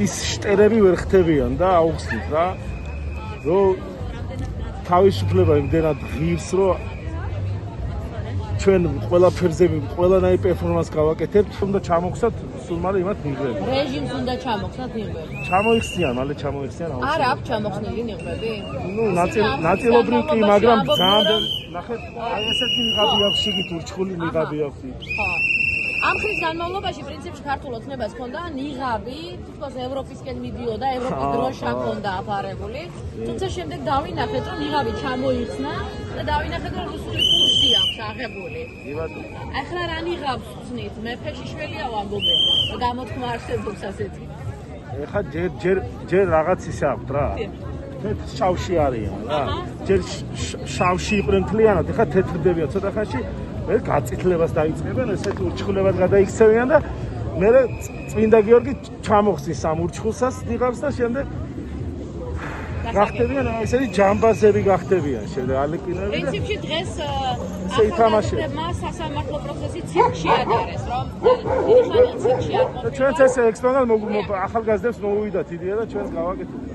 ის შტერები ვერ ხდებიან და აუხსნით რა რომ თავისუფლება იმდენად ღირს რომ ჩვენ ყველაფერზე ყველანაირ პერფორმანსს გავაკეთებთ უნდა ჩამოგხსნათ სულ მალე იმათ ნიღბები რეჟიმს უნდა ჩამოგხსნათ ნიღბები ჩამოიხსნიან მალე ჩამოიხსნიან არა აქვს ჩამოხსნილი ნიღბები ნუ ნაწილობრივ კი მაგრამ ძალიან ნახეთ აი ესეთი ნიღაბი აქვს შიგით ურჩხული ნიღაბი აქვს ხო ამ ხრის განმავლობაში პრინციპში ქართულ ოცნებას ჰქონდა ნიღაბი, თითქოს ევროპისკენ მიდიოდა, ევროპის დროშა ჰქონდა აფარებული. თუმცა შემდეგ დავინახეთ, რომ ნიღაბი ჩამოიხსნა და დავინახეთ, რომ რუსული კურსი აქვს აღებული. ახლა რა ნიღაბს ხსნით? მეფე შიშველია ვამბობენ. გამოთქმა არსებობს ასეთი. ეხლა ჯერ რაღაც ისე აქვს რა. თეთრ შავში არიან რა. ჯერ შავში იყვნენ მთლიანად, ეხლა თეთრდებიან ცოტა ხანში. მე გაწითლებას დაიწყებენ, ესეთი ურჩხულებად გადაიქცევიან და მე წმინდა გიორგი ჩამოხსნის ამ ურჩხულსაც ნიღაბს და შემდეგ გახდებიან ესეთი ჯამბაზები გახდებიან შემდეგ ალეკინები და პრინციპში დღეს ახალგაზრდებმა სასამართლო პროცესი ცირკში ადარეს, რომ ხან ცირკში არ მოხდა. ჩვენც ეს ექსპონატ ახალგაზრდებს მოუვიდათ იდეა და ჩვენს გავაკეთებთ.